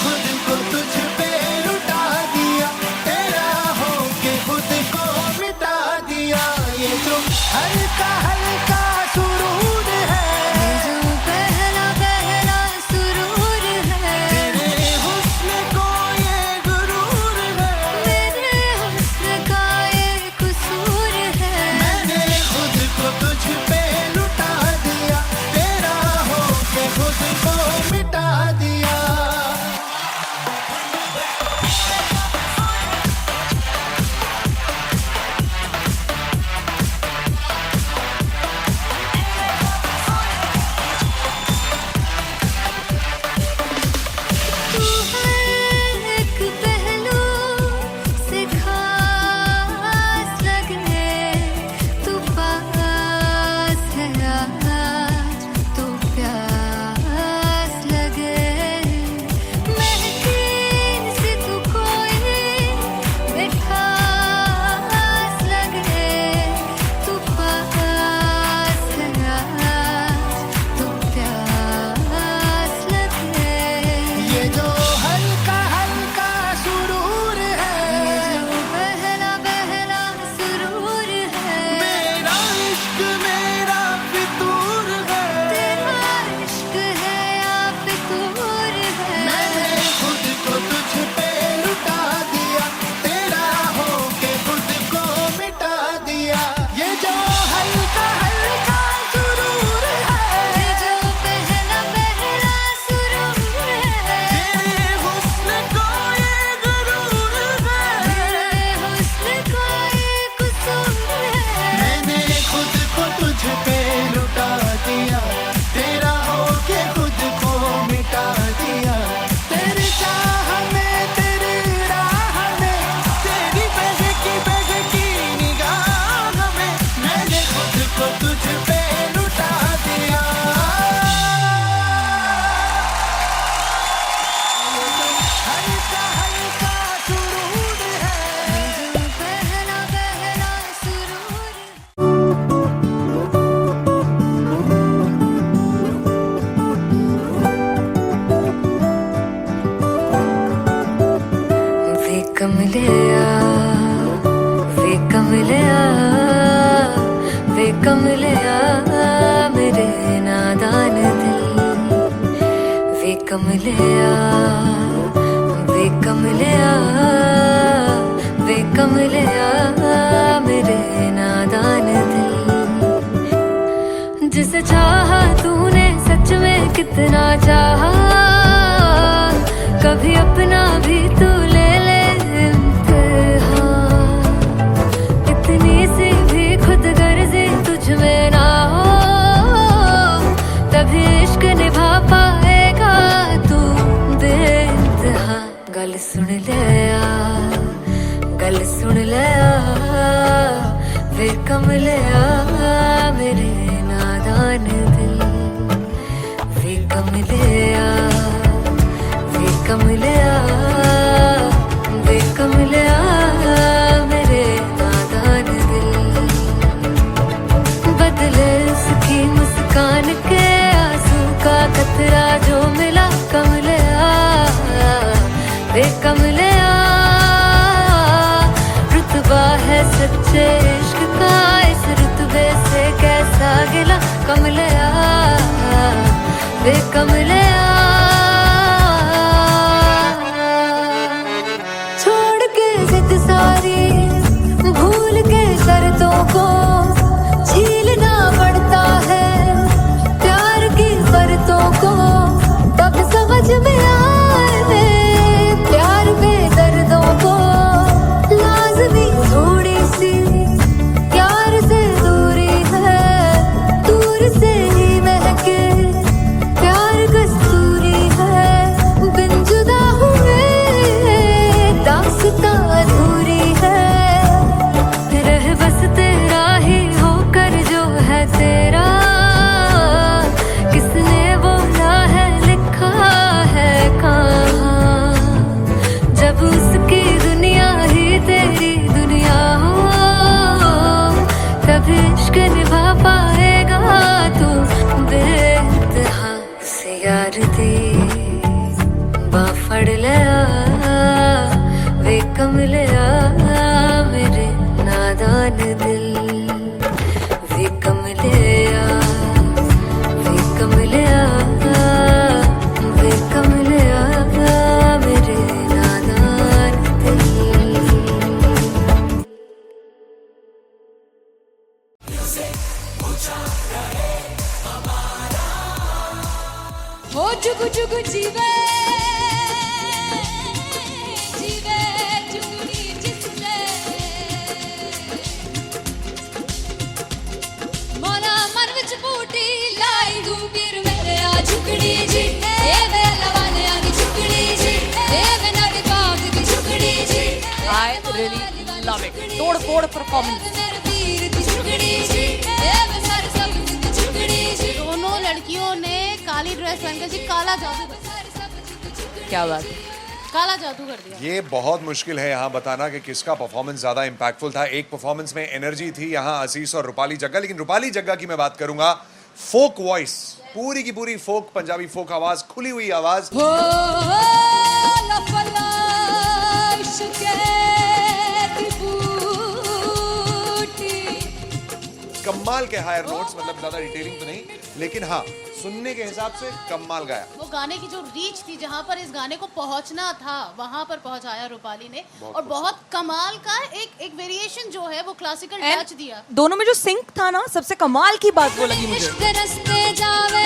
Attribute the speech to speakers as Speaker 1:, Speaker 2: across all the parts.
Speaker 1: खुद को तुझ पे लुटा दिया, तेरा होके खुद को मिटा दिया। ये जो हल्का हल्का सुरूर है,
Speaker 2: ये जो पहला पहला सुरूर है,
Speaker 1: तेरे हुस्न को ये गुरूर है,
Speaker 2: मेरे हुस्न का ये कसूर है।
Speaker 1: मैंने खुद को तुझ पे लुटा दिया, तेरा होके खुद को मिटा दिया।
Speaker 2: तू हर एक पहलू से खास लगे, तू पास है आज तो प्यास लगे। महकी से तू कोई मिठास लगे, तू पास है आज तो प्यास लगे।
Speaker 1: ये जो हल्का हल्का सुरूर है,
Speaker 2: ये जो पहला पहला सुरूर है,
Speaker 1: मेरा इश्क मेरा फितूर है,
Speaker 2: तेरा इश्क है या फितूर है।
Speaker 1: मैंने खुद को तुझ पे लुटा दिया, तेरा होके खुद को मिटा दिया। ये जो हल्का हल्का सुरूर है,
Speaker 2: ये जो पहला पहला सुरूर है,
Speaker 1: तेरे हुस्न को ये गुरूर है,
Speaker 2: मेरे हुस्न का ये कसूर है।
Speaker 1: मैंने खुद को तुझ पे लुटा दिया, तेरा होके खुद को मिटा दिया। तेरी चाह में तेरी राह में, तेरी बहकी निगाह में, मैंने खुद को तुझ पे लुटा दिया। हल्का हल्का सुरूर है,
Speaker 2: ये जो पहला पहला सुरूर है। वे कमलिया, वे कमलिया, वे कमलिया मेरे नादान दिल। वे कमलिया, वे कमलिया, वे कमलिया मेरे नादान दिल। जिसे चाहा तूने सच में कितना चाहा, कभी अपना भी तू ले ले इम्तिहान। इतनी सी भी खुद गर्जी तुझ में ना हो, तभी इश्क निभा पाएगा तू बेइंतहा। गल सुन ले आ, गल सुन ले आ, वे कमलिया मेरे नादान दिल। वे कमलिया, वे कमलिया, वे कमलिया मेरे नादान दिल। बदले उसकी मुस्कान के आंसू का कतरा जो मिला कमलिया, वे कमलिया। रुतबा है सच्चे इश्क का, इस रुतबे से कैसा गिला कमलिया, वे कमलिया। छोड़ के जिद सारी बांह फड़ लिया वे कमलिया मेरे नादान दिल वे कमलिया वे कमलिया वे कमलिया मेरे नादान दिल।
Speaker 3: हो जुगु जुगु जीवे जीवे जुगनी जिसले मोला मन विच बूटी लाई गुबीर मेरे आ झुकड़ी जी ए वे लवाने आ दी झुकड़ी जी ए वे नड़ी बाग दी झुकड़ी जी
Speaker 4: I really love it. तोड़ फोड़ परफॉर्मेंस।
Speaker 3: मेरे वीर दी झुकड़ी जी ए वे सारे सब दी झुकड़ी जी।
Speaker 5: दोनों लड़कियों ने काली ड्रेस पहनकर जी काला जादू
Speaker 4: क्या बात है।
Speaker 5: काला जादू कर दिया।
Speaker 6: ये बहुत मुश्किल है यहाँ बताना कि किसका परफॉर्मेंस ज्यादा इंपैक्टफुल था। एक परफॉर्मेंस में एनर्जी थी यहाँ असीस और रूपाली जग्गा, लेकिन रूपाली जग्गा की मैं बात करूंगा फोक वॉइस, पूरी की पूरी फोक, पंजाबी फोक आवाज, खुली हुई आवाज।
Speaker 3: हो लफला इश्क़े दी बूटी
Speaker 6: कमाल के हायर नोट्स, मतलब ज्यादा डिटेलिंग तो नहीं, लेकिन हाँ सुनने के हिसाब से कमाल गाया।
Speaker 5: वो गाने की जो रीच थी, जहाँ पर इस गाने को पहुंचना था वहां पर पहुंचाया रूपाली ने, और बहुत कमाल का एक वेरिएशन जो है वो क्लासिकल टच दिया।
Speaker 4: दोनों में जो सिंक था ना, सबसे कमाल की बात वो लगी मुझे।
Speaker 3: इश्क दे रस्ते जावे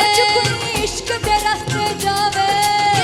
Speaker 3: इश्क दे रस्ते जावे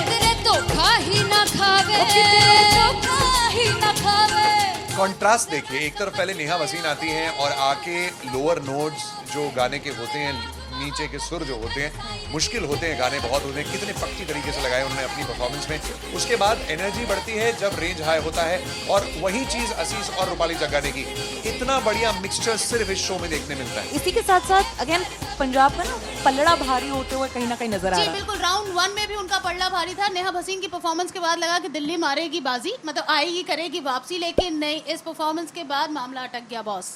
Speaker 3: कितने धोखा ही ना खावे कितने धोखा ही ना खावे।
Speaker 6: कॉन्ट्रास्ट देखिए, एक तरफ पहले नेहा वसीम आती हैं और आके लोअर नोट्स जो गाने के होते हैं, नीचे के सुर जो होते हैं, मुश्किल होते हैं, गाने बहुत होते हैं, कितने पक्की तरीके से लगाए उन्होंने अपनी परफॉर्मेंस में। उसके बाद एनर्जी बढ़ती है जब रेंज हाई होता है, और वही चीज असीस और रूपाली जग्गा ने की। इतना बढ़िया मिक्सचर सिर्फ इस शो में देखने मिलता है।
Speaker 4: इसी के साथ साथ अगेन पंजाब का ना पल्लड़ा भारी होते हुए कहीं ना कहीं नजर आ
Speaker 5: जी
Speaker 4: रहा है।
Speaker 5: बिल्कुल, राउंड 1 में भी उनका पलड़ा भारी था। नेहा भसीन की परफॉर्मेंस के बाद लगा कि दिल्ली मारेगी बाजी, मतलब आएगी करेगी वापसी, लेकिन नहीं, इस परफॉर्मेंस के बाद मामला अटक गया बॉस।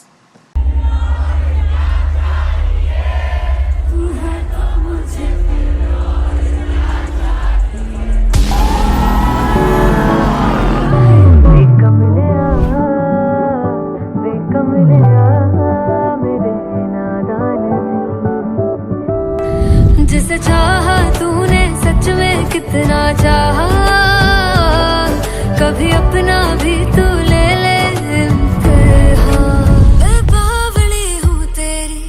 Speaker 2: जिसे चाहा तूने सच में कितना चाहा, कभी अपना भी तू ले ले इम्तिहान। मैं बावली हूँ तेरी,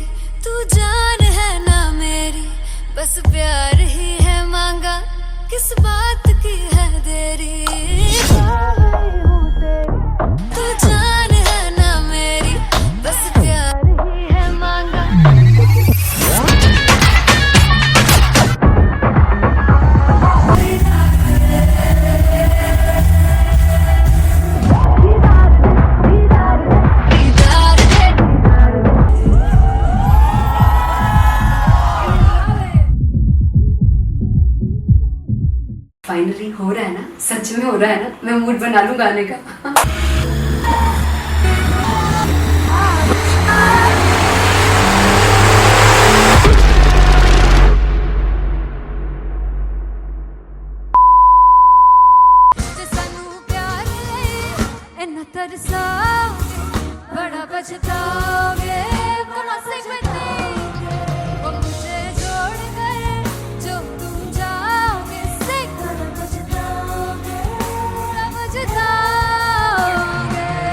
Speaker 2: तू जान है ना मेरी, बस प्यार ही है मांगा, किस बात की है देरी। बावली हूँ तेरी, तू जान है ना मेरी, बस प्यार ही है मांगा।
Speaker 7: फाइनली हो रहा है ना, सच में हो रहा है ना, मैं मूड बना लूं गाने का।
Speaker 2: बड़ा पछताओगे वो मुझे छोड़ कर जो तुम जाओगे,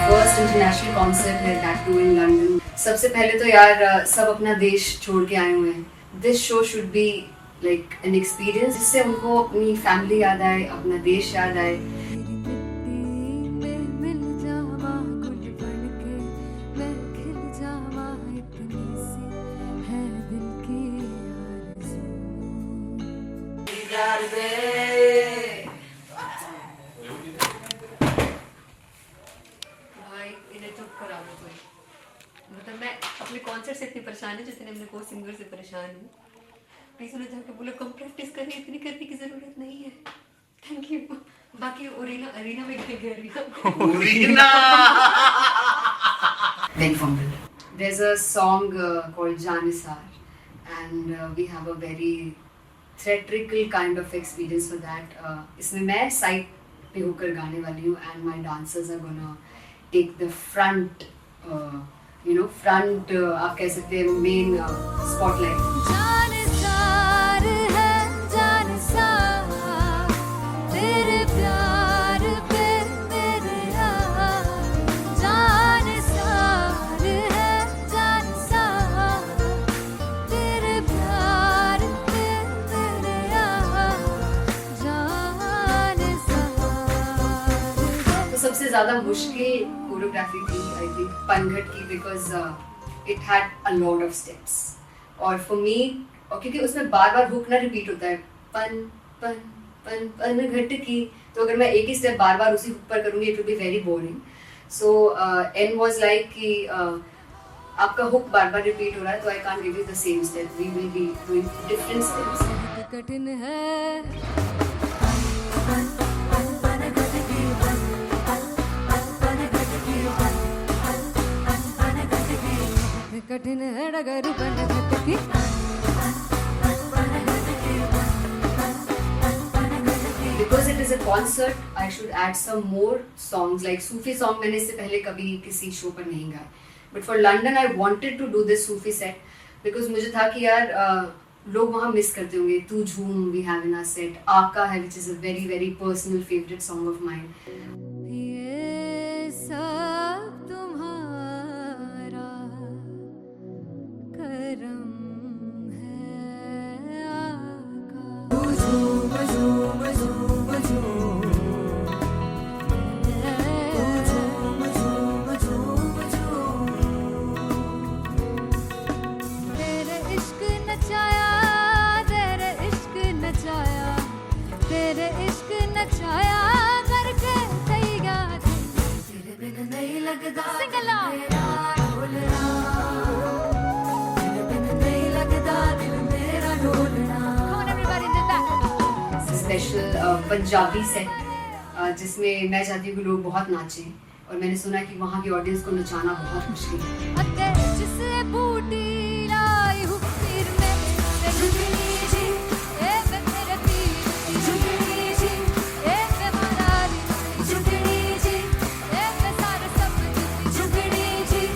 Speaker 7: फर्स्ट इंटरनेशनल कॉन्सर्ट है, दैट टू इन लंदन। सबसे पहले तो यार सब अपना देश छोड़ के आए हुए हैं। This show should be like an experience, जिससे उनको अपनी फैमिली याद आए, अपना देश याद आए। भाई इन्हें चुप करा दो कोई, मतलब मैं अपने कॉन्सर्ट से इतनी परेशान हूँ जितने अपने को सिंगर से परेशान हूँ। प्लीज उन्हें जाके बोलो कम प्रैक्टिस करिए, इतनी करने की जरूरत नहीं है। Thank you. बाकी अरीना में गए arena Big fumble. There's a song called Janisar, and we have a very theatrical kind of experience for that. इसमें मैं साइड पे होकर गाने वाली हूँ and my dancers are gonna take the front, आप कह सकते हैं main spotlight.
Speaker 2: जानसार है जानसार तेरे प्यार पे मेरे यार जानसार है जानसार तेरे प्यार पे मेरे यार जानसार
Speaker 7: तो सबसे ज़्यादा मुश्किल कोरियोग्राफी थी आई थिंक पनघट की, because it had a lot of steps और फॉर मी, और क्योंकि उसमें बार बार हुक ना रिपीट होता है, पन पन पन पनघट की, तो अगर मैं एक ही स्टेप बार बार उसी हुक पर करूँगी it will be very boring. So an was like कि आपका हुक बार बार रिपीट हो रहा है तो I can't give you the same step, we will be doing different steps.
Speaker 2: कठिन है कठिन है डगर पनघट की
Speaker 7: Because it is a concert, I should add some more songs. Like Sufi song मैंने इससे पहले कभी किसी शो पर नहीं गाया. But for London, I wanted to do this Sufi set because मुझे था कि यार लोग वहाँ मिस करते होंगे. तू झूम we have in our set. आका है which is a very very personal favorite song of mine.
Speaker 2: ये सब तुम्हारा करम है आका तेरे इश्क नचाया तेरे इश्क नचाया तेरे इश्क नचाया करके तैयार तेरे बिन नहीं लगता सिंगला ढोलना तेरे बिन नहीं लगता दिल मेरा ढोलना. Come on everybody do that.
Speaker 7: Special Punjabi set जिसमें मैं चाहती हूँ कि लोग बहुत नाचें और मैंने सुना है कि वहाँ की ऑडियंस को नचाना बहुत मुश्किल है.
Speaker 2: अते जिससे बूटी लाई हूँ पीर में ते झुकनी जी ए वे मेरे पीर की झुकनी जी ए वे मरारी की झुकनी जी ए वे सारे सब की झुकनी जी ए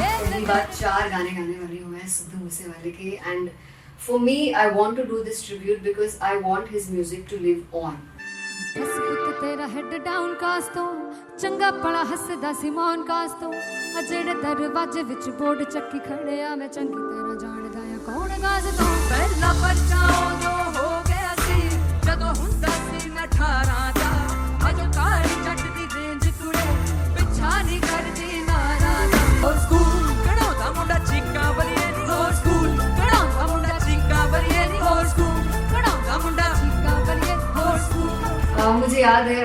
Speaker 7: पहली बार 4 गाने गाने वाली हूँ मैं सिद्धू मूसेवाले के. And for me I want to do this tribute because I want his music to live on.
Speaker 2: बस पुत तेरा हेड डाउन कास तो चंगा पड़ा हसदा सिमोन कास तो अजड़े दरवाजे विच बोर्ड चक्की खड़े आ मैं चंगी तरह जानदा या कौन गाज तो
Speaker 8: ਪਹਿਲਾ ਬੱਚਾ ਉਦੋਂ ਹੋ ਗਿਆ ਸੀ ਜਦੋਂ ਹੁੰਦਾ ਸੀ ਮੈਂ 18 ਦਾ ਅਜੋ ਕਾਲੀ ਜੱਟ ਦੀ ਰੇਂਜ ਕੁੜੇ ਪਿੱਛਾ ਨਹੀਂ ਕਰਦੀ ਨਾਰਾ ਦਾ. ਹੋਰ ਸਕੂਲ ਕਢਾਉਂਦਾ ਮੁੰਡਾ ਚੀਕਾਂ ਬਲੀਏ ਨੀ, ਹੋਰ ਸਕੂਲ ਕਢਾਉਂਦਾ ਮੁੰਡਾ ਚੀਕਾਂ ਬਲੀਏ ਨੀ, ਹੋਰ ਸਕੂਲ ਕਢਾਉਂਦਾ ਮੁੰਡਾ
Speaker 2: का बलिए
Speaker 8: ਹੋਰ ਸਕੂਲ.
Speaker 7: मुझे याद है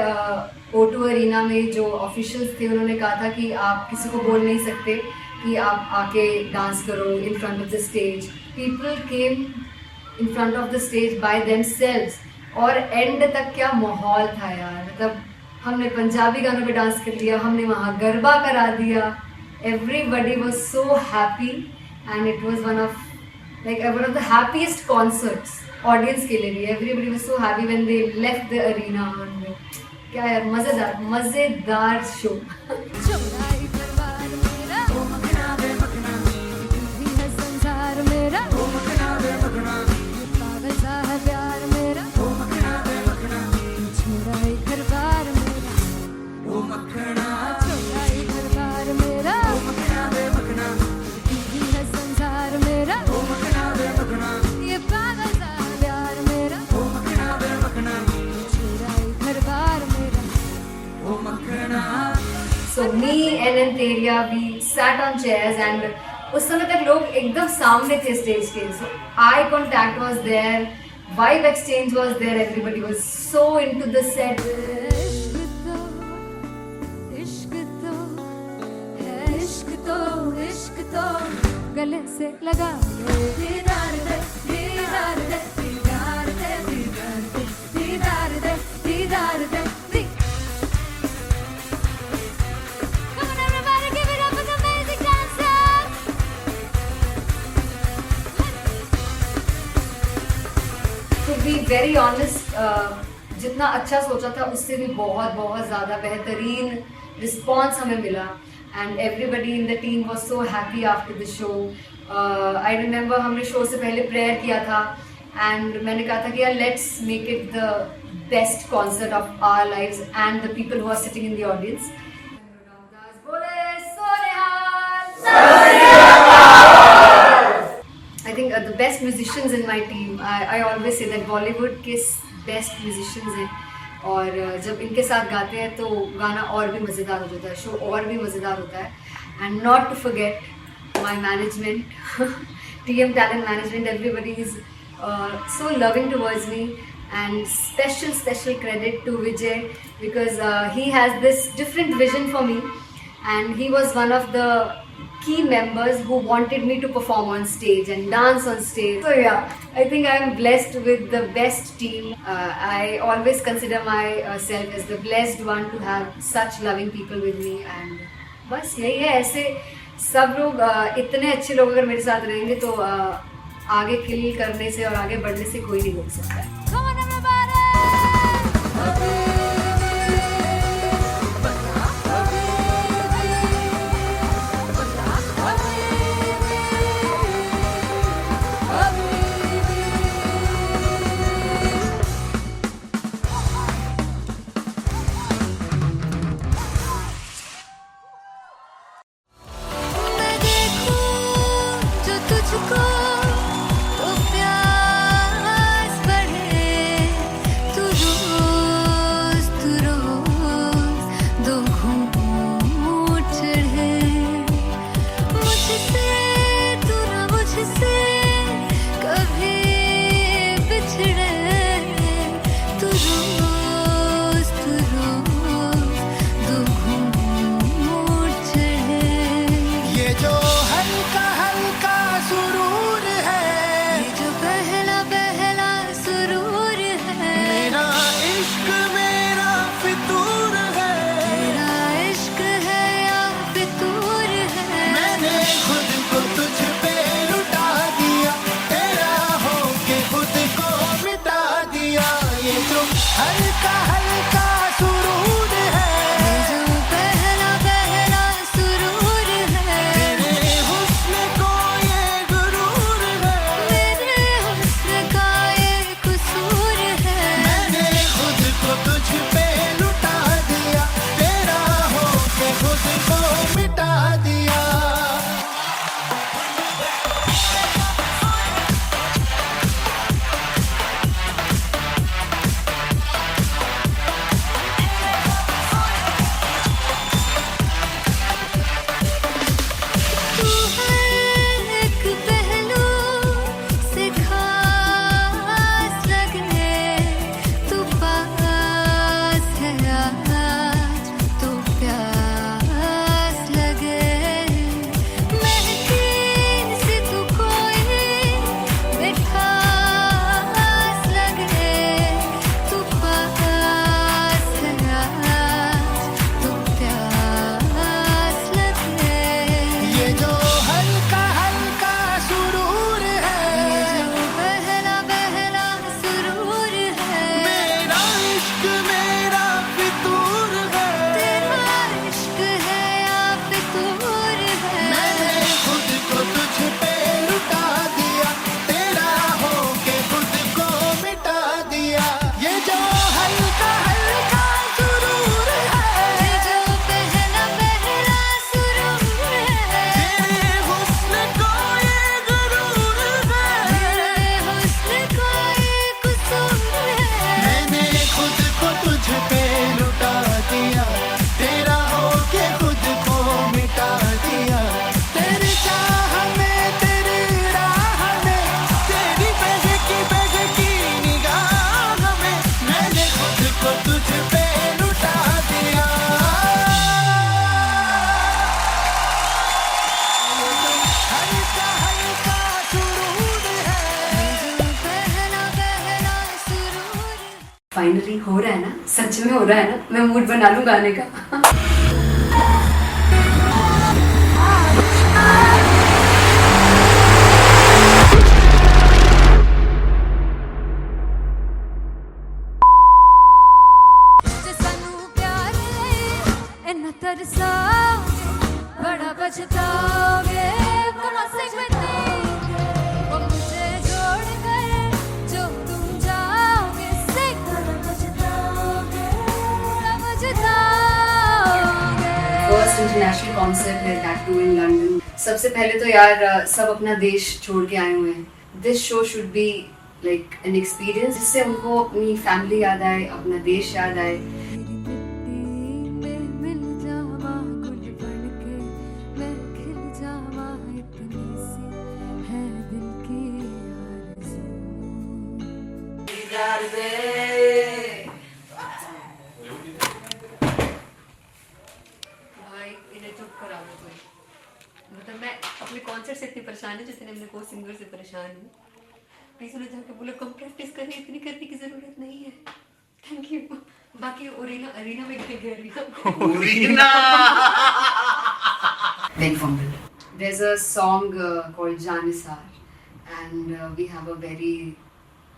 Speaker 7: O2 अरीना में जो ऑफिशियल्स थे उन्होंने कहा था कि आप किसी को बोल नहीं सकते कि आप आके डांस करो in front of the stage. People came in front of the stage by themselves और एंड तक क्या माहौल था यार. मतलब हमने पंजाबी गानों पे डांस कर लिया, हमने वहाँ गरबा करा दिया. Everybody was so happy and it was one of the happiest concerts audience के लिए भी. Everybody was so happy when they left the arena. क्या यार मजेदार शो.
Speaker 2: चौराई दरबार मेरा ओ मखना वे मखना भी है संसार मेरा ओ मखना वे मखना पागल सा है प्यार मेरा ओ मखना वे मखना चौराई दरबार मेरा
Speaker 8: ਉਹ ਮੱਖਣਾ
Speaker 2: चौराई दरबार मेरा
Speaker 8: ਉਹ ਮੱਖਣਾ ਵੇ ਮੱਖਣਾ
Speaker 2: भी है संसार मेरा
Speaker 8: ਉਹ ਮੱਖਣਾ ਵੇ ਮੱਖਣਾ
Speaker 2: ये पागल सा है प्यार मेरा
Speaker 8: ਉਹ ਮੱਖਣਾ ਵੇ ਮੱਖਣਾ
Speaker 2: चौराई दरबार मेरा
Speaker 8: ਉਹ ਮੱਖਣਾ.
Speaker 7: So me and Anteria we sat on chairs and उस समय तक लोग एकदम सामने थे स्टेज के. So eye contact was there, vibe exchange was there, everybody was so into the set.
Speaker 2: इश्क तो है इश्क तो इश्क तो गले से लगा लो दीदार दे दीदार दे दीदार दे दीदार दे दीदार दे दीदार दे. Come on everybody, give it up for the amazing dancers.
Speaker 7: So we very honest, जितना अच्छा सोचा था उससे भी बहुत बहुत ज़्यादा बेहतरीन रिस्पॉन्स हमें मिला and everybody in the team was so happy after the show. I remember हमने शो से पहले प्रेयर किया था एंड मैंने कहा था कि यार let's make it the best concert of our lives and the people who are sitting in the audience. I think the best musicians in my team, I always say that Bollywood के best musicians हैं और जब इनके साथ गाते हैं तो गाना और भी मज़ेदार हो जाता है, शो और भी मज़ेदार होता है. And not to forget my management, TM Talent Management, everybody is so loving towards me and special credit to Vijay because he has this different vision for me and he was one of the key members who wanted me to perform on stage and dance on stage. So yeah, I think I am blessed with the best team. I always consider myself as the blessed one to have such loving people with me and बस यही है. ऐसे सब लोग इतने अच्छे लोग अगर मेरे साथ रहेंगे तो आगे किल करने से और आगे बढ़ने से कोई नहीं रोक सकता है. फाइनली हो रहा है ना, सच में हो रहा है ना. मैं मूड बना लूं गाने का.
Speaker 2: तरसाओगे, बड़ा पछताओगे, बड़ा सिकताओगे, वो मुझे छोड़ कर जो तुम जाओगे, बड़ा पछताओगे, बड़ा पछताओगे।
Speaker 7: फर्स्ट इंटरनेशनल कॉन्सर्ट है दैट टू इन लंदन। सबसे पहले तो यार सब अपना देश छोड़ के आए हुए हैं। This show should be like an experience जिससे उनको अपनी फैमिली याद आए, अपना देश याद आए। भाई इन्हें चुप करा दो कोई। मतलब मैं अपने कॉन्सर्ट से इतनी परेशान हूँ जितने अपने को सिंगर से परेशान हूँ। प्लीज उन्हें जाके बोलो कम प्रैक्टिस करनी, इतनी करने की जरूरत नहीं है। Thank you. बाकी अरीना में गए arena Very fumble. There's a song called Janisar and we have a very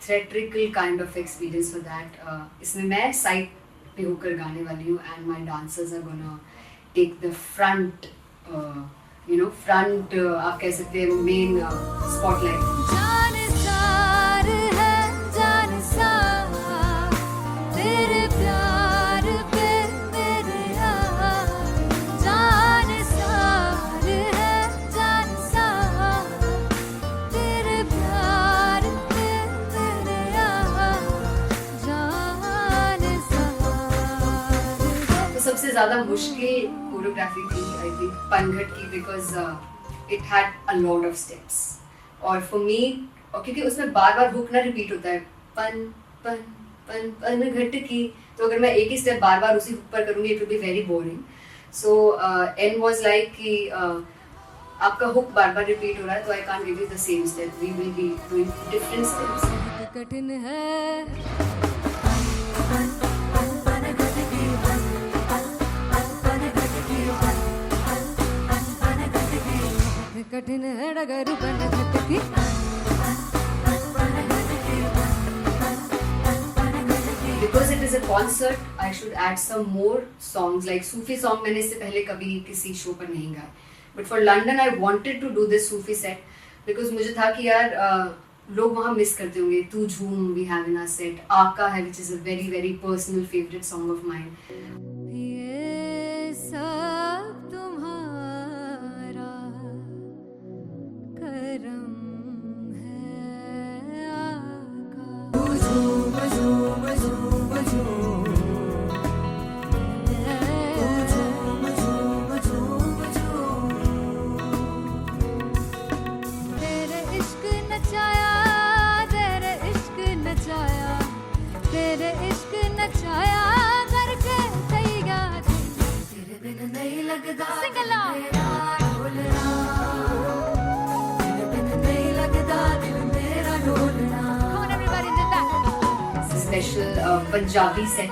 Speaker 7: theatrical kind of experience for that. इसमें मैं साइड पे होकर गाने वाली हूँ and my dancers are gonna take the front, front आप कह सकते हैं main spotlight.
Speaker 2: जानसार है जानसार, तेरे प्यार पे मेरे यार। जानसार है जानसार, तेरे प्यार पे मेरे यार। जानसार है।
Speaker 7: तो सबसे ज़्यादा मुश्किल कोरियोग्राफी थी आई थिंक पनघट की, because it had a lot of steps और फॉर मी, और क्योंकि उसमें बार बार हुक ना रिपीट होता है, पन पन पन पनघट की, तो अगर मैं एक ही स्टेप बार बार उसी हुक पर करूँगी it will be very boring. So an was like कि आपका हुक बार बार रिपीट हो रहा है तो I can't give you the same step, we will be doing different steps.
Speaker 2: कठिन है कठिन है डगर पनघट की।
Speaker 7: Because it is a concert, I should add some more songs like Sufi song. मैंने इससे पहले कभी किसी शो पर नहीं गाया, but for London I wanted to do this Sufi set because मुझे था कि यार लोग वहाँ मिस करते होंगे। तू झूम we have in our set, आका है which is a very very personal favorite song of mine.
Speaker 2: ये सब तुम्हारा करम है आका। तेरे इश्क नचाया, तेरे इश्क नचाया, तेरे इश्क नचाया करके सैया तेरे बिन नहीं लगदा सिंगला ढोलना, तेरे बिन नहीं लगदा दिल मेरा ढोलना। Come on everybody in the back.
Speaker 7: Special Punjabi set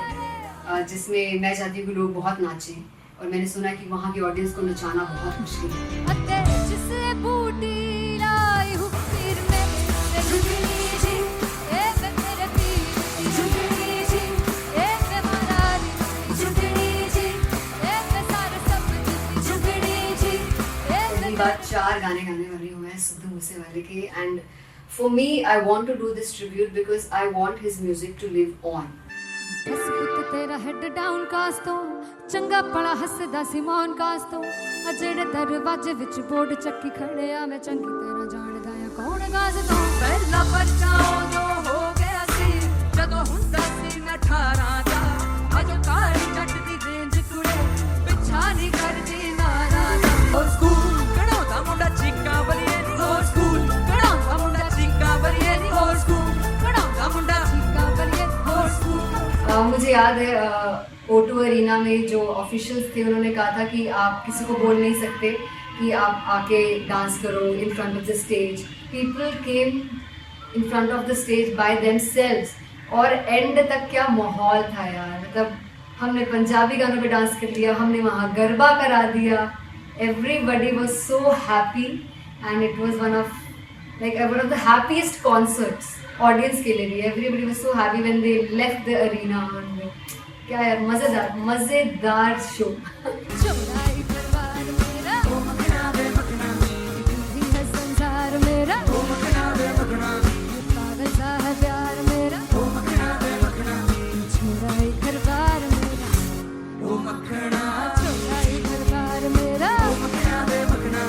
Speaker 7: जिसमें मैं चाहती हूँ कि लोग बहुत नाचें और मैंने सुना कि वहाँ की ऑडियंस को नचाना बहुत मुश्किल है।
Speaker 2: अते जिसे बूटी लाई हूँ पीर में ते झुगनी जी, ए वे मेरे पीर झुगनी जी, ए वे मरारी झुगनी जी, ए वे सारे सब झुगनी जी, ए
Speaker 7: पहली बार 4 गाने गाने वाली हूँ मैं सिद्धू मूसेवाले के, and for me I want to do this tribute because I want his music to live on.
Speaker 2: बस पुत तेरा हेड डाउन कास तो चंगा पड़ा हसदा सिमोन कास तो आ जेड़े दरवाजे विच बोर्ड चक्की खड़े आ मैं चंगी तरह जानदा आ कौन गाज तो।
Speaker 8: ਪਹਿਲਾ ਬੱਚਾ ਉਦੋਂ ਹੋ ਗਿਆ ਸੀ ਜਦੋਂ ਹੁੰਦਾ ਸੀ ਮੈਂ 18 ਦਾ, ਅਜੋ ਕਾਲੀ ਜੱਟ ਦੀ ਰੇਂਜ ਕੁੜੇ ਪਿੱਛਾ ਨਹੀਂ ਕਰਦੀ ਨਾਰਾ ਦਾ। ਹੋਰ ਸਕੂਲ ਕਢਾਉਂਦਾ ਮੁੰਡਾ ਚੀਕਾਂ ਬਲੀਏ ਨੀ, ਹੋਰ ਸਕੂਲ ਕਢਾਉਂਦਾ ਮੁੰਡਾ ਚੀਕਾਂ ਬਲੀਏ ਨੀ, ਹੋਰ ਸਕੂਲ ਕਢਾਉਂਦਾ ਮੁੰਡਾ ਚੀਕਾਂ ਬਲੀਏ, ਹੋਰ ਸਕੂਲ।
Speaker 7: मुझे याद है O2 अरीना में जो ऑफिशियल्स थे उन्होंने कहा था कि आप किसी को बोल नहीं सकते कि आप आके डांस करो in front of the stage. People came in front of the stage by themselves और एंड तक क्या माहौल था यार, मतलब हमने पंजाबी गानों पे डांस कर लिया, हमने वहाँ गरबा करा दिया, everybody was so happy and it was one of the happiest concerts audience के लिए भी. Everybody was so happy when they left the arena. क्या यार, मजेदार शो.
Speaker 2: चौराई परिवार मेरा ओ मखना वे मखना तू है संसार मेरा ओ मखना वे मखना पागल सा है प्यार मेरा ओ मखना वे मखना चौराई परिवार मेरा ओ मखना चौराई परिवार मेरा ओ मखना वे मखना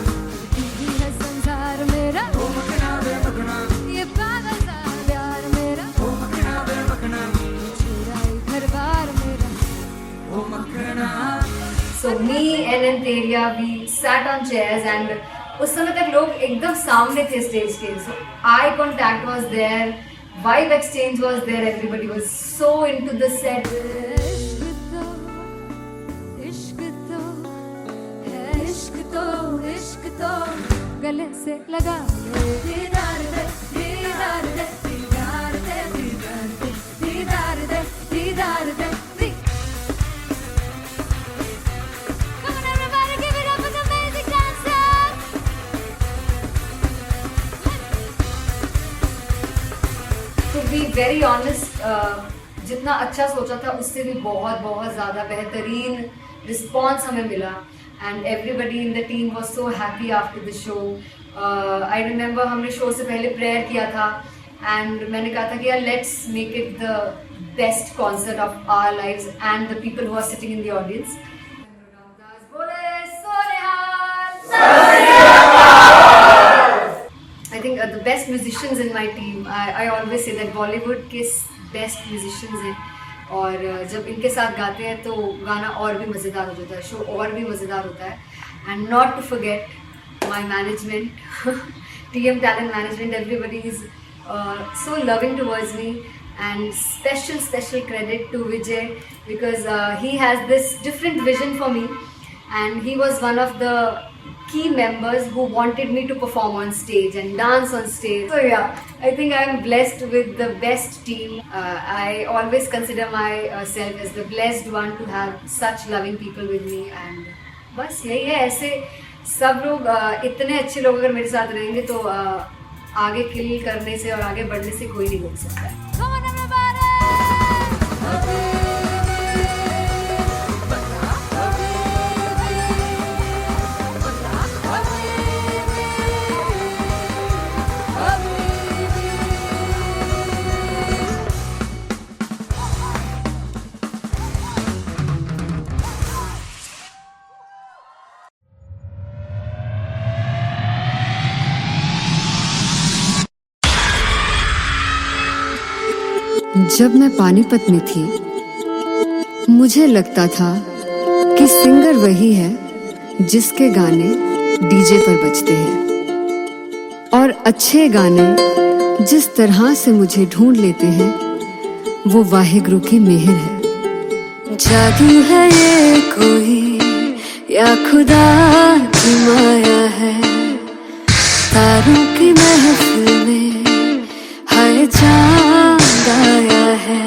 Speaker 2: तू है संसार मेरा ओ मखना वे मखना ये पागल सा है प्यार मेरा ओ मखना वे मखना चौराई परिवार मेरा.
Speaker 7: So me and Antelia, we sat on chairs and उस समय तक लोग एकदम सामने थे स्टेज के. So eye contact was there, vibe exchange was there, everybody was so into the set.
Speaker 2: इश्क तो है इश्क तो गले से लगा ले दीदार दे दीदार दे दीदार दे दीदार दे दीदार दे. Come on everybody, give it up for the amazing dancers.
Speaker 7: To be very honest, जितना अच्छा सोचा था उससे भी बहुत ज़्यादा बेहतरीन रिस्पॉन्स हमें मिला. And everybody in the team was so happy after the show. I remember हमने शो से पहले प्रेयर किया था एंड मैंने कहा था कि यार let's make it the best concert of our lives and the people who are sitting in the audience. I think the best musicians in my team, I always say that Bollywood के best musicians हैं और जब इनके साथ गाते हैं तो गाना और भी मज़ेदार हो जाता है, शो और भी मज़ेदार होता है. And not to forget my management, TM Talent Management, everybody is so loving towards me. And special credit to Vijay because he has this different vision for me and he was one of the key members who wanted me to perform on stage and dance on stage. So yeah, I think I am blessed with the best team. I always consider myself as the blessed one to have such loving people with me and बस यही है. ऐसे सब लोग इतने अच्छे लोग अगर मेरे साथ रहेंगे तो आगे किल करने से और आगे बढ़ने से कोई नहीं रोक सकता है.
Speaker 2: Come on everybody.
Speaker 9: जब मैं पानीपत में थी मुझे लगता था कि सिंगर वही है जिसके गाने डीजे पर बजते हैं और अच्छे गाने जिस तरह से मुझे ढूंढ लेते हैं वो वाहिगुरु की मेहर है. जादू है ये कोई या खुदा की माया है, तारों की महफिल में हाय चांद आया है.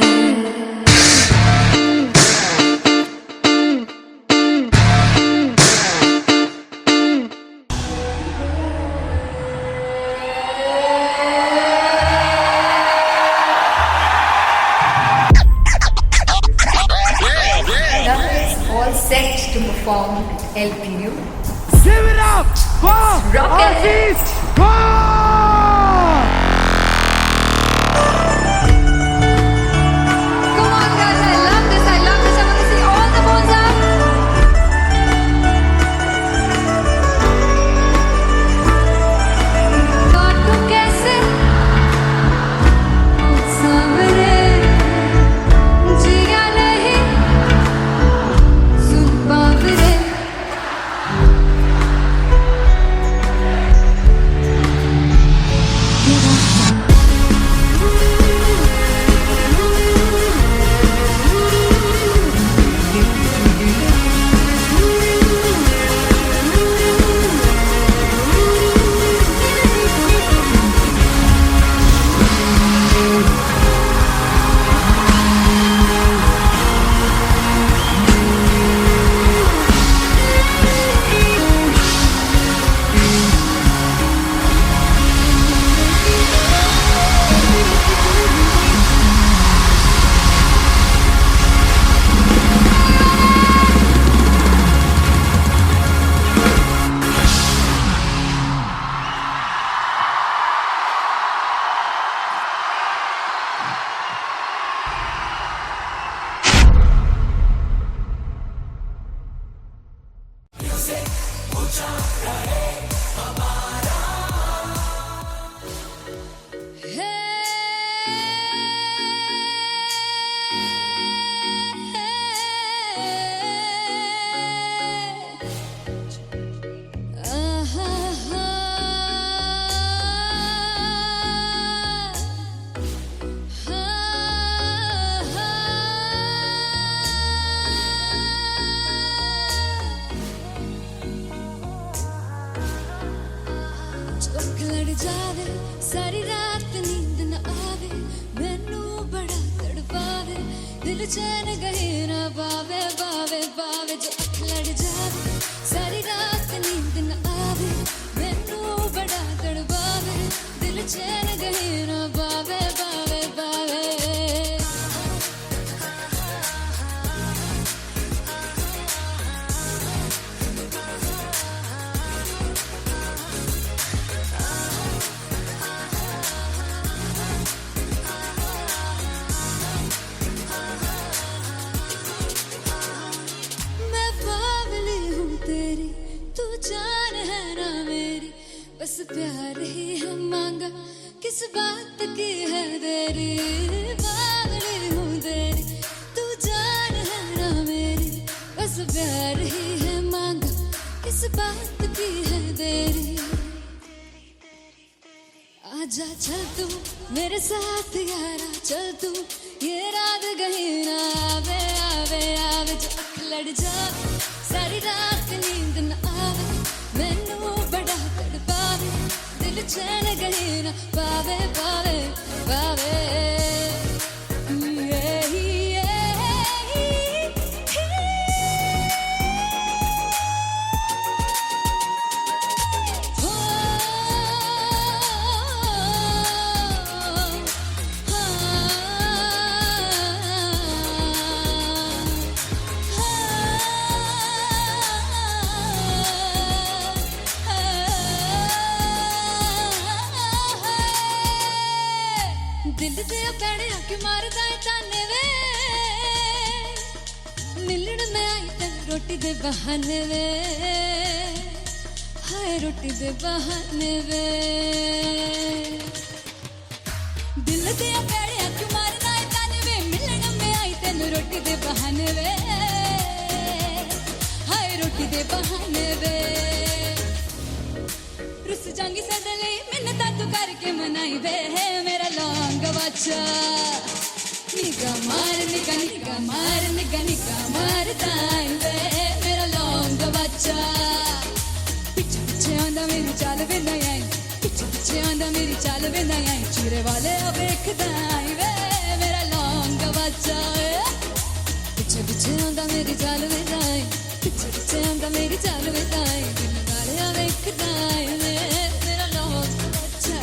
Speaker 7: All set to perform LPU.
Speaker 1: Give it up for Artist
Speaker 3: Come on guys, I love this. I want to see all the bones up. काटूं कैसे सामने जिया नहीं सुन पावरे.
Speaker 2: दिल चैन गए ना बावे बावे बावे जो अख लड़ जावे सारी रात नींद न आवे मैनू बड़ा तड़पावे दिल चैन गए ना बावे बावे बावे मैं बावली हूँ तेरी तू जान है ना मेरी बस प्यार ही है मांगा किस बात की है देरी बावली हूँ तेरी तू जान है ना मेरी बस प्यार ही है मांगा किस बात की है देरी आजा चल तू मेरे साथ यारा चल तू ये रात गई ना आवे आवे आवे जो अख लड़ जावे सारी रात नींद न आवे मैनू बड़ा तड़पावे दिल चैन गई ना पावे पावे पावे दिल दे पैड़े आके मारदा है ताने वे मिलन में आई तन रोटी दे बहाने वे हाय रोटी दे बहाने वे दिल दे पैड़े आके मारदा है ताने वे मिलन में आई तन रोटी दे बहाने वे हाय रोटी दे बहाने वे रुस जांगी सदले मिन्नता तू करके मनाई वे मेरा लौंग बच्चा निगा मार दाई वे मेरा लौंग बच्चा पीछे पीछे आंदा मेरी चाल वे नहीं आई पीछे पीछे आंदा मेरी चाल वे नहीं आई चीरे वाले वेख दाई वे मेरा लौंग बच्चा पीछे पीछे आंदा मेरी चाल वे नहीं पीछे पीछे आंदा मेरी चाल वे नहीं दिल वाले वेख दाई वे मेरा लौंग बच्चा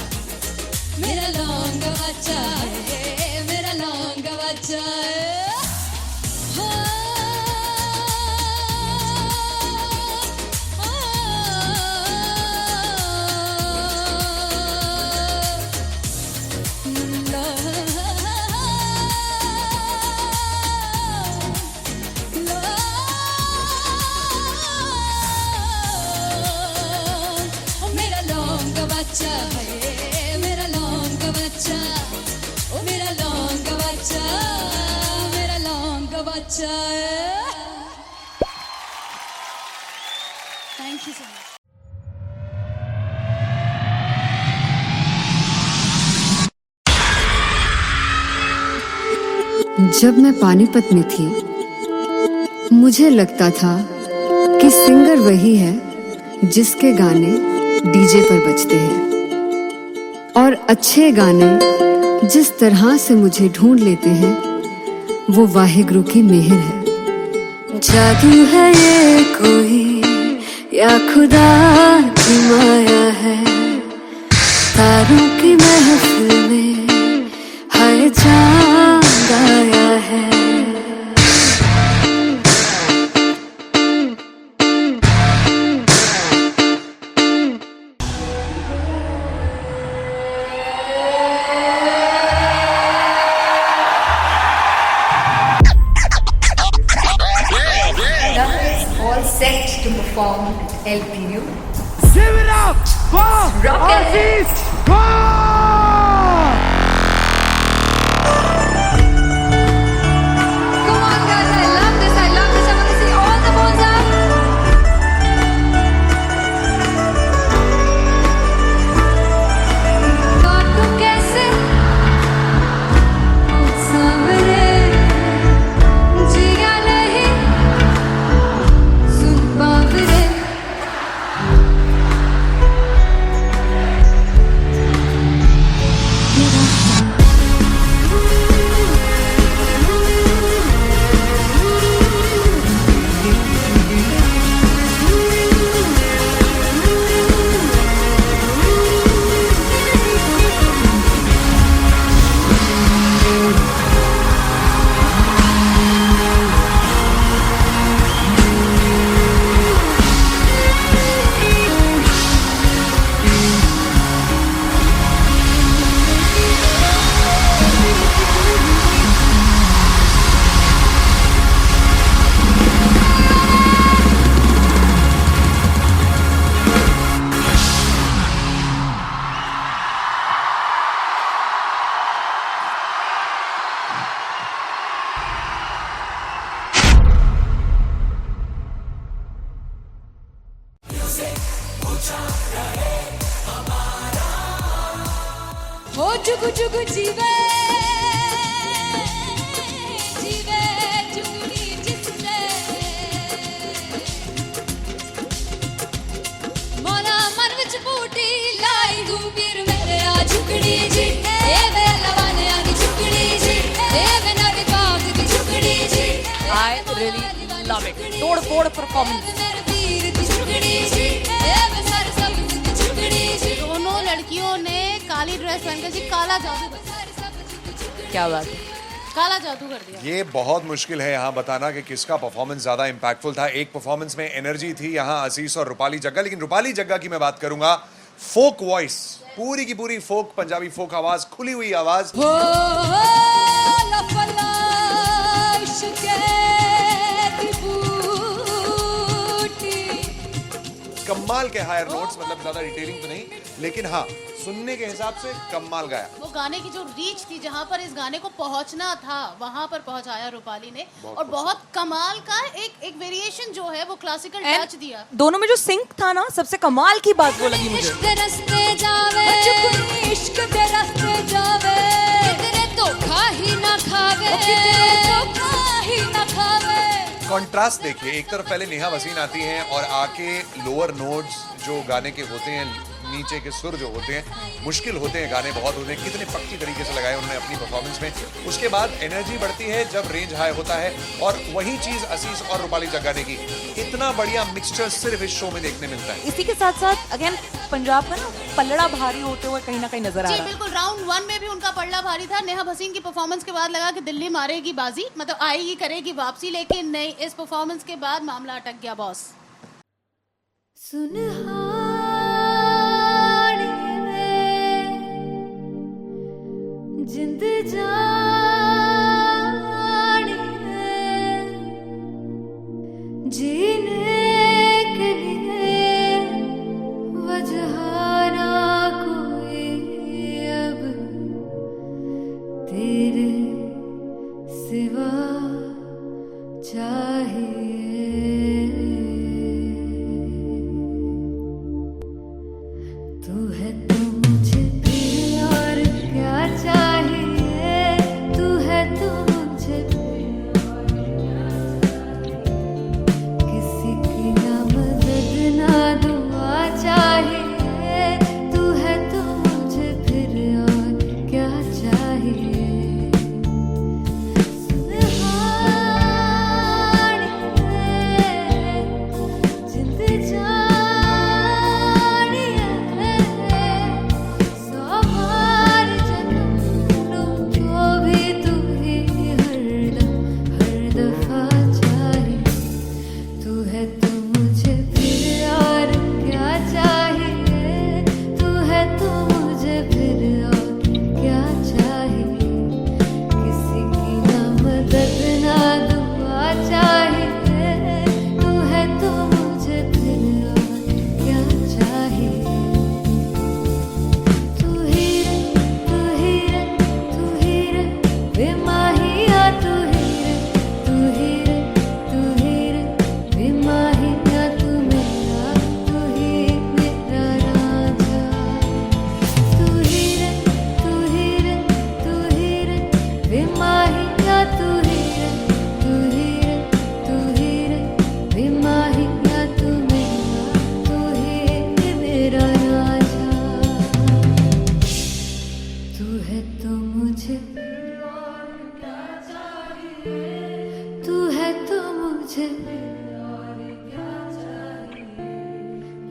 Speaker 2: मेरा लौंग बच्चा है मेरा लौंग बच्चा मेरा लौंग बच्चा है मेरा लौंग बच्चा ओ मेरा लौंग बच्चा मेरा लौंग बच्चा थैंक यू सो मच
Speaker 9: जब मैं पानीपत में थी मुझे लगता था कि सिंगर वही है जिसके गाने डीजे पर बजते हैं और अच्छे गाने जिस तरह से मुझे ढूंढ लेते हैं वो वाहिगुरु की मेहर है। जादू है ये कोई या खुदा की माया है तारों की महफिल में हाय चांद आया है।
Speaker 7: All set to perform at LPU.
Speaker 1: Give it up for
Speaker 7: Rocket. Come on guys, I love this. I want to see all the balls up. God tu kaise samre jiya nahi sun baavre
Speaker 3: जुग जुग जीवे जीवे जुगनी जिसने मोरा मन विच बूटी लाई हूँ पीर मेरे आ झुकड़ी जी ए वे लवाने आगी झुकड़ी जी ए वे नवी बाग की झुकड़ी जी
Speaker 4: I really love it. तोड़-फोड़ performance.
Speaker 3: मेरे पीर की झुकड़ी जी ए वे सर सब की झुकड़ी जी
Speaker 5: दोनों लड़कियों ने काली ड्रेस पहनकर जी काला जादू
Speaker 4: क्या बात है।
Speaker 5: काला जादू कर दिया।
Speaker 6: ये बहुत मुश्किल है यहाँ बताना कि किसका परफॉर्मेंस ज्यादा इम्पैक्टफुल था। एक परफॉर्मेंस में एनर्जी थी यहाँ असीस और रूपाली जग्गा, लेकिन रूपाली जग्गा की मैं बात करूंगा फोक वॉइस, पूरी की पूरी फोक, पंजाबी फोक आवाज, खुली हुई आवाज।
Speaker 3: हो लफला इश्क़े की बूटी
Speaker 6: कमाल के हायर नोट्स, मतलब ज्यादा डिटेलिंग तो नहीं, लेकिन हाँ सुनने के हिसाब से कमाल गाया।
Speaker 5: वो गाने की जो रीच थी, जहाँ पर इस गाने को पहुंचना था वहां पर पहुंचाया रूपाली ने, और बहुत कमाल का एक वेरिएशन जो है वो क्लासिकल टच दिया।
Speaker 4: दोनों में जो सिंक था ना, सबसे कमाल की बात वो लगी मुझे।
Speaker 3: इश्क़ दे रस्ते जावे इश्क़ दे रस्ते जावे कितने धोखा ही ना खावे धोखा ही ना खावे।
Speaker 6: कॉन्ट्रास्ट देखिए, एक तरफ पहले नेहा वसीन आती हैं और आके लोअर नोट्स जो गाने के होते हैं, नीचे के सुर जो होते हैं, मुश्किल होते हैं, गाने बहुत होते हैं, कितने पक्की तरीके से लगाए उन्होंने अपनी परफॉर्मेंस में। उसके बाद एनर्जी बढ़ती है जब रेंज हाई होता है, और वही चीज असीस और रूपाली जग्गा ने की। इतना बढ़िया मिक्सचर सिर्फ इस शो में देखने मिलता है।
Speaker 4: इसी के साथ साथ अगेन पंजाब का ना पलड़ा भारी होते हुए कहीं ना कहीं नजर आ
Speaker 5: जी
Speaker 4: रहा है।
Speaker 5: बिल्कुल, राउंड 1 में भी उनका पलड़ा भारी था। नेहा भसीन की परफॉर्मेंस के बाद लगा कि दिल्ली मारेगी बाजी, मतलब आएगी करेगी वापसी, लेकिन नहीं, इस परफॉर्मेंस के बाद मामला अटक गया बॉस।
Speaker 2: जिंद जानी है जीने के लिए वजह ना कोई अब तेरे सिवा चाहिए। तू है तो मुझे फिर और क्या चाहिए, तू है तो मुझे किसी की ना मदद ना दुआ चाहिए, तू है तो मुझे फिर और क्या चाहिए।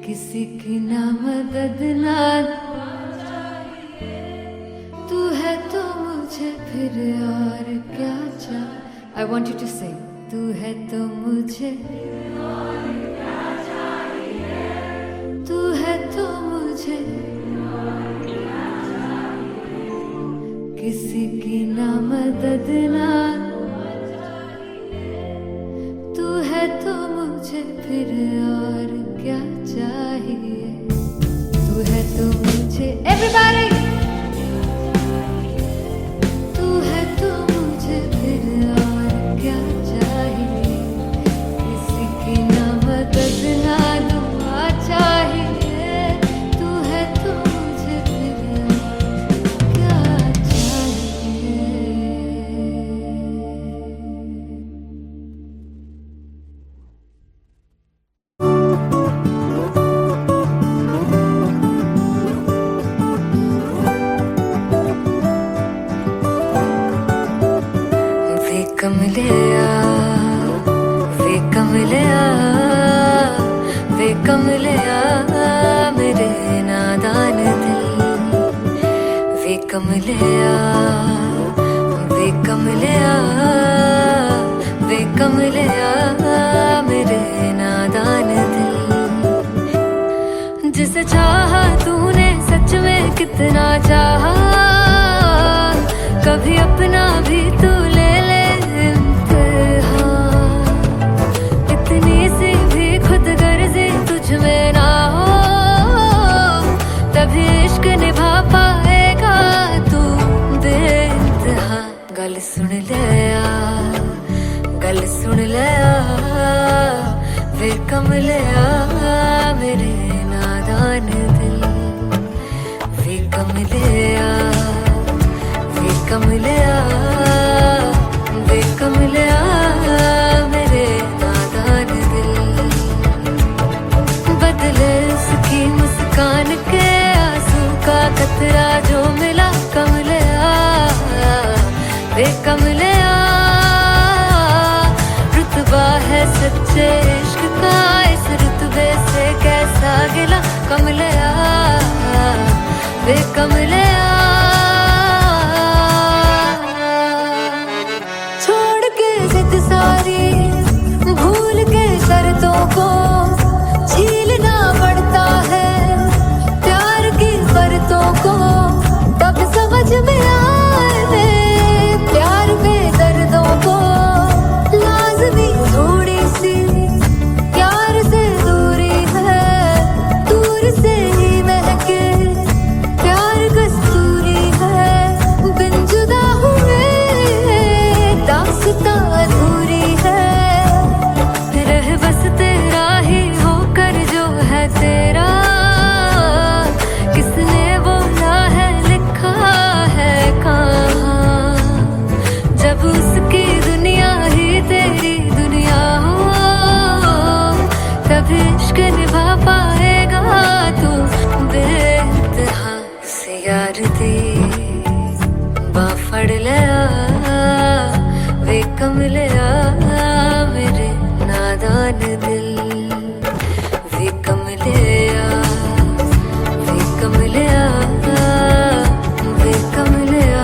Speaker 2: किसी की ना मदद ना तू है तो मुझे फिर और क्या चाहिए। I want you to sing. तू है तो मुझे तू है तो मुझे किसी की ना मदद ना तू है तो मुझे फिर और क्या चाहिए। तू है तो मुझे everybody तू है तो मुझे फिर और क्या चाहिए। किसी की ना मदद ना दुआ चाहिए। तू है तो मुझे फिर और क्या चाहिए। कमलिया वे कमलिया वे कमलिया मेरे नादान दिल जिसे चाहा तूने सच में कितना चाहा कभी अपना भी तू ले ले इम्तिहान इतनी सी भी खुद गर्जी तुझ में ना हो तभी इश्क निभा पाएगा तू बेइंतहा गल सुन लिया वे कमलिया मेरे नादान दिल वे कमलिया वे कमलिया वे कमलिया मेरे नादान दिल बदले उसकी मुस्कान के आंसू का कतरा जो मिला कमलिया वे कमलिया रुतबा है सच्चे इश्क का इस रुतबे से कैसा गिला कमलिया वे कमलिया छोड़ के जिद सारी भूल के शर्तों को झीलना पड़ता है प्यार की शर्तों को तब समझ में आए प्यार में दर्दों को लाज़मी थोड़ी सी प्यार से दूरी है दूर से ही महके प्यार कस्तूरी है बिन जुदा हुए दास्तां अधूरी है रह बस तेरा ही होकर जो है तेरा किसने बोला है लिखा है कहाँ जब उसकी दुनिया ही तेरी दुनिया हो तब इश्क निभा पाएगा तू बेइंतहा से यार दी बाफड़ लिया वे कमलिया मेरे नादान दिल वे कमलिया वे कमलिया वे कमलिया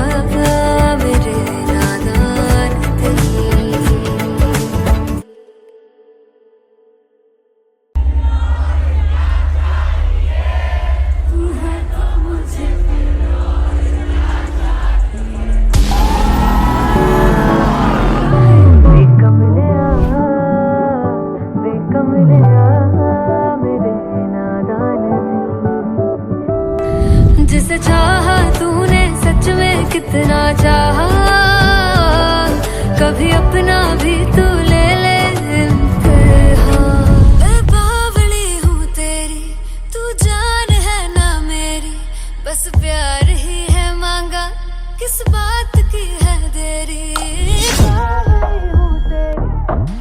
Speaker 2: मेरे नादान दिल वे कमलिया मेरे नादान दिल जिसे चाहा तूने सच में कितना चाहा कभी अपना भी तू ले ले इम्तिहान मैं बावली हूँ तेरी तू जान है ना मेरी बस प्यार ही है मांगा किस बात की है देरी बावली हूँ तेरी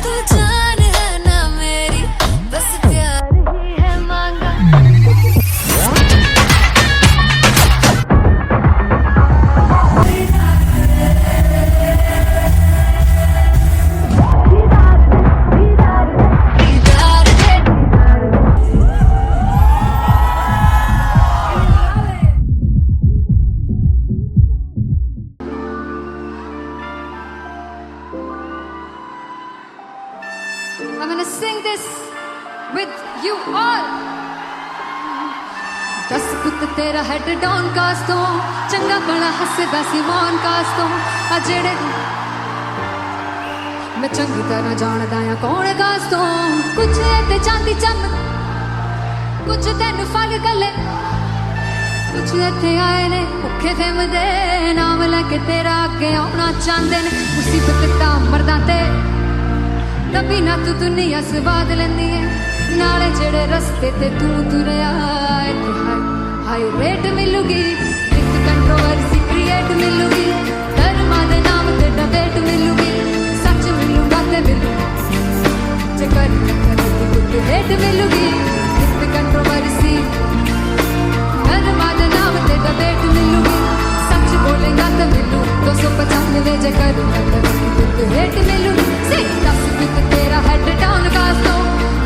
Speaker 2: तू जान है ना मेरी बस प्यार ही है मांगा
Speaker 7: I'm gonna sing this with you all. दस पुत तेरा हेड डाउन कास तो चंगा बड़ा हसदा सी मौन कास तो आ जेड़े मैं चंगी तरह जानदा आ कौन कास तो कुछ ते चांदी चम कुछ तेन फल गले कुछ इत्थे आए ने भुखे फिमदे नाम लेके तेरा अगे आउणा चाहंदे ने मुसीबत दा मरदा ते तभी ना तू दुनिया स्वाद लेंदी है नाले जेड़े रस्ते ते तू तुरया हाई रेट मिलूगी विद कंट्रोवर्सी क्रिएट मिलूगी धर्मा दे नाम ते डिबेट मिलूगी सच मिलूगा ते मिलू जे कर तो हेट मिलूगी विद कंट्रोवर्सी धर्मा दे नाम ते डिबेट मिलूगी सच बोलेगा तो मिलू 295 जे कर तो हेट मिलूगी से दस विद तेरा हेड डाउन कास तो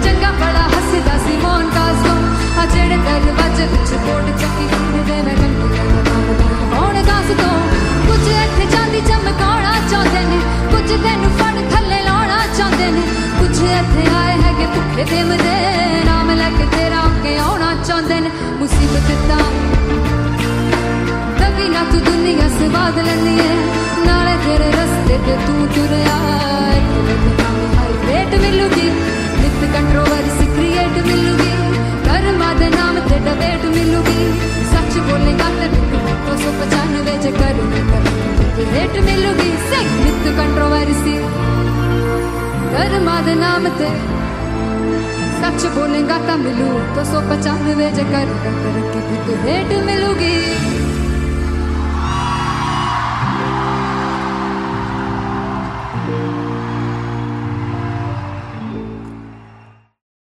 Speaker 7: चंगा बड़ा हसदा सी मौन कास तो आ जेड़े दरवाजे विच बोर्ड चक्की दे मैं कंटी कौन कास
Speaker 8: फेम दे नाम लैके तेरा अगे आना चाहते ने मुसीबत दा दबी ना तू दुनिया स्वाद लैंदी है नाले तेरे रस्ते ते तू तुरया हाई रेट मिलूगी नित कंट्रोवर्सी क्रिएट मिलूगी कर्मा दे नाम ते डिबेट मिलूगी सच बोलेगा ते 295 जे करूंगा रेट मिलूगी सही नित कंट्रोवर्सी कर्मा दे नाम ते सच बोलेगा ता मिलू 295 जे करूंगा तरक्की तो रेट मिलूगी